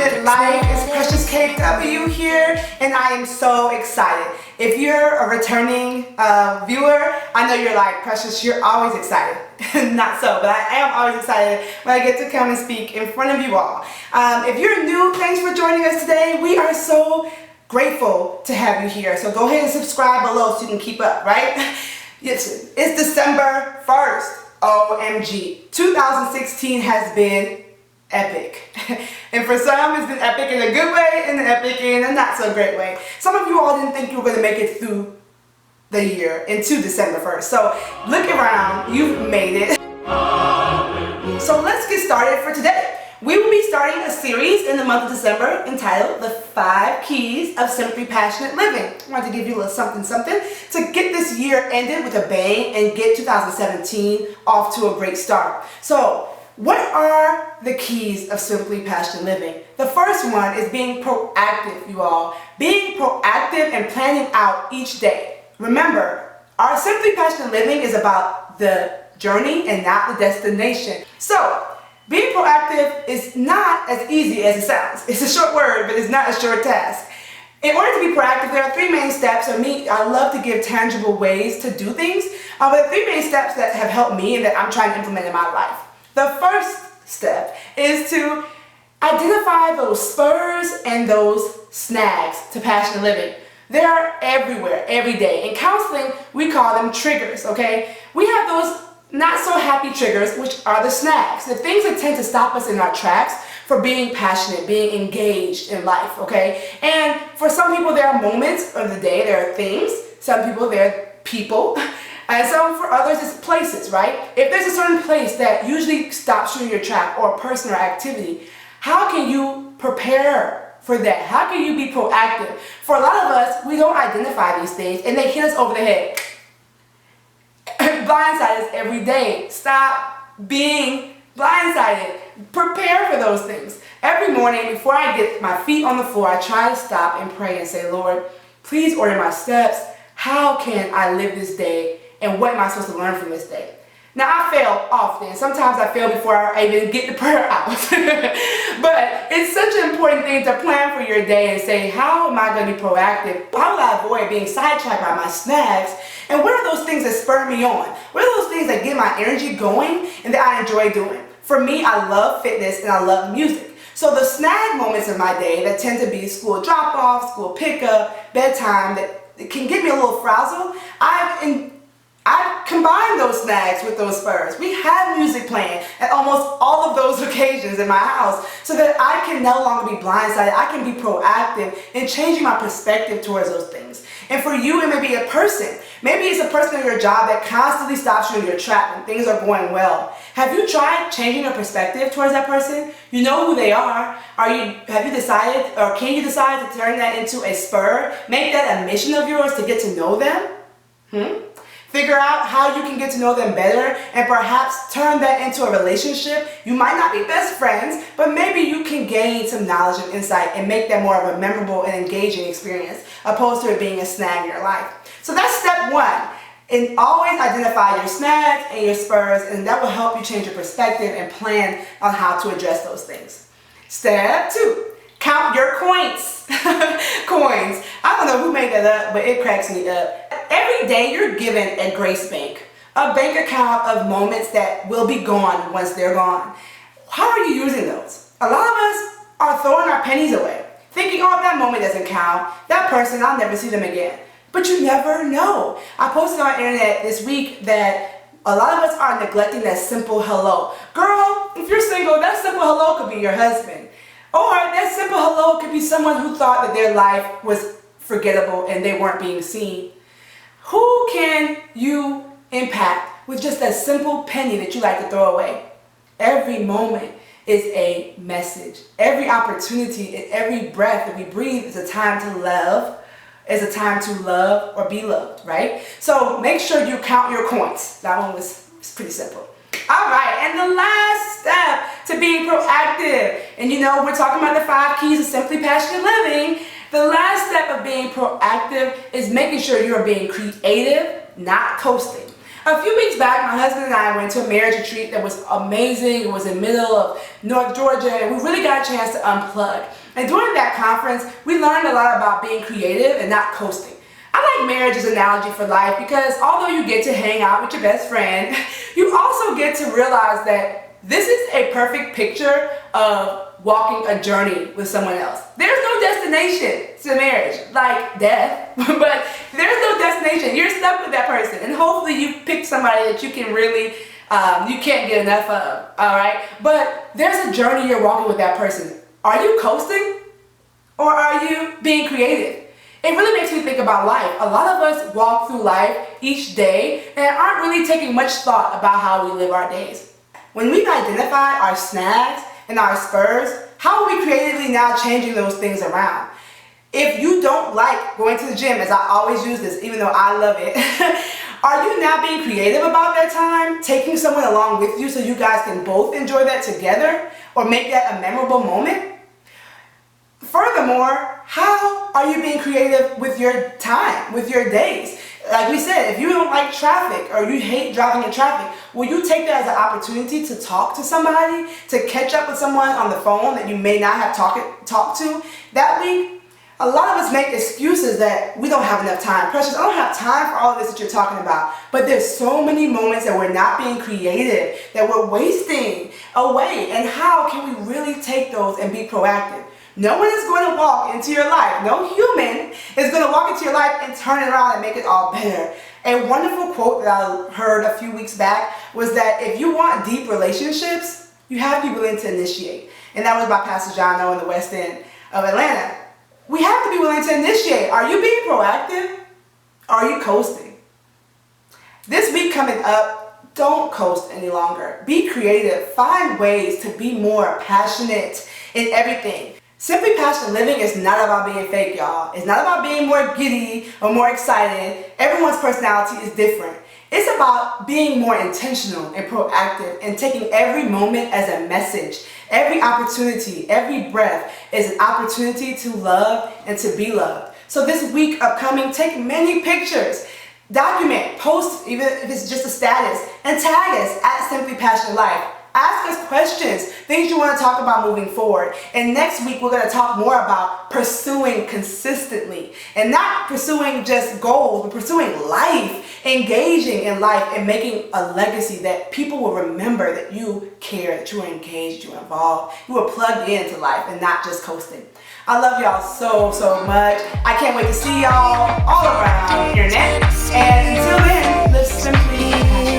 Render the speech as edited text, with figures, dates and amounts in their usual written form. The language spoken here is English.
Passionate Life. It's Precious KW here, and I am so excited. If you're a returning viewer, I know you're like, Precious, you're always excited. Not so, but I am always excited when I get to come and speak in front of you all. If you're new, thanks for joining us today. We are so grateful to have you here. So go ahead and subscribe below so you can keep up, right? It's December 1st. OMG. 2016 has been epic. And for some, it's been epic in a good way and epic in a not so great way. Some of you all didn't think you were going to make it through the year into December 1st. So look around, you've made it. So let's get started for today. We will be starting a series in the month of December entitled The 5 Keys of Simply Passionate Living. I wanted to give you a little something to get this year ended with a bang and get 2017 off to a great start. So what are the keys of Simply Passionate Living? The first one is being proactive, you all. Being proactive and planning out each day. Remember, our Simply Passionate Living is about the journey and not the destination. So being proactive is not as easy as it sounds. It's a short word, but it's not a short task. In order to be proactive, there are 3 main steps. I love to give tangible ways to do things, but 3 main steps that have helped me and that I'm trying to implement in my life. The first step is to identify those spurs and those snags to passionate living. They're everywhere, every day. In counseling, we call them triggers, okay? We have those not so happy triggers, which are the snags, the things that tend to stop us in our tracks for being passionate, being engaged in life, okay? And for some people, there are moments of the day, there are things. Some people, there are people. And some for others, it's places, right? If there's a certain place that usually stops you in your track or person or activity, how can you prepare for that? How can you be proactive? For a lot of us, we don't identify these things and they hit us over the head. Blindside us every day. Stop being blindsided. Prepare for those things. Every morning before I get my feet on the floor, I try to stop and pray and say, Lord, please order my steps. How can I live this day? And what am I supposed to learn from this day? Now, I fail often. Sometimes I fail before I even get the prayer out. But it's such an important thing to plan for your day and say, how am I going to be proactive? How will I avoid being sidetracked by my snags? And what are those things that spur me on? What are those things that get my energy going and that I enjoy doing? For me, I love fitness and I love music. So the snag moments of my day that tend to be school drop-off, school pickup, bedtime, that can get me a little frazzled, I combine those snags with those spurs. We have music playing at almost all of those occasions in my house so that I can no longer be blindsided. I can be proactive in changing my perspective towards those things. And for you, it may be a person. Maybe it's a person in your job that constantly stops you in your track when things are going well. Have you tried changing your perspective towards that person? You know who they are. Have you decided, or can you decide to turn that into a spur? Make that a mission of yours to get to know them? Figure out how you can get to know them better and perhaps turn that into a relationship. You might not be best friends, but maybe you can gain some knowledge and insight and make that more of a memorable and engaging experience opposed to it being a snag in your life. So that's step 1. And always identify your snags and your spurs, and that will help you change your perspective and plan on how to address those things. Step 2. Count your coins. Coins. I don't know who made that up, but it cracks me up. Every day you're given a grace bank, a bank account of moments that will be gone once they're gone. How are you using those? A lot of us are throwing our pennies away, thinking, oh, that moment doesn't count. That person, I'll never see them again. But you never know. I posted on the internet this week that a lot of us are neglecting that simple hello. Girl, if you're single, that simple hello could be your husband. Or that simple hello could be someone who thought that their life was forgettable and they weren't being seen. Who can you impact with just that simple penny that you like to throw away? Every moment is a message. Every opportunity and every breath that we breathe is a time to love, or be loved, right? So make sure you count your coins. That one was pretty simple. All right, and the last step to being proactive, and we're talking about the 5 keys of Simply Passionate Living. The last step of being proactive is making sure you're being creative, not coasting. A few weeks back, my husband and I went to a marriage retreat that was amazing. It was in the middle of North Georgia, and we really got a chance to unplug. And during that conference, we learned a lot about being creative and not coasting. I like marriage as an analogy for life because although you get to hang out with your best friend, you also get to realize that this is a perfect picture of walking a journey with someone else. There's no destination to marriage, like death, but there's no destination. You're stuck with that person, and hopefully you pick somebody that you can really, you can't get enough of, all right? But there's a journey you're walking with that person. Are you coasting, or are you being creative? It really makes me think about life. A lot of us walk through life each day and aren't really taking much thought about how we live our days. When we've identified our snags and our spurs, how are we creatively now changing those things around? If you don't like going to the gym, as I always use this, even though I love it, are you now being creative about that time, taking someone along with you so you guys can both enjoy that together or make that a memorable moment? Furthermore, how are you being creative with your time, with your days? Like we said, if you don't like traffic or you hate driving in traffic, will you take that as an opportunity to talk to somebody, to catch up with someone on the phone that you may not have talked to that week? A lot of us make excuses that we don't have enough time. Precious, I don't have time for all this that you're talking about. But there's so many moments that we're not being creative, that we're wasting away. And how can we really take those and be proactive? No one is going to walk into your life. No human is going to walk into your life and turn it around and make it all better. A wonderful quote that I heard a few weeks back was that if you want deep relationships, you have to be willing to initiate. And that was by Pastor John O in the West End of Atlanta. We have to be willing to initiate. Are you being proactive? Or are you coasting? This week coming up, don't coast any longer. Be creative. Find ways to be more passionate in everything. Simply passionate living is not about being fake, y'all. It's not about being more giddy or more excited. Everyone's personality is different. It's about being more intentional and proactive and taking every moment as a message. Every opportunity, every breath is an opportunity to love and to be loved. So this week upcoming, take many pictures. Document, post, even if it's just a status, and tag us at Simply Passionate Life. Ask us questions, things you want to talk about moving forward. And next week, we're going to talk more about pursuing consistently. And not pursuing just goals, but pursuing life, engaging in life, and making a legacy that people will remember that you care, that you are engaged, you are involved, you are plugged into life and not just coasting. I love y'all so much. I can't wait to see y'all all around the internet. And until then, live simply.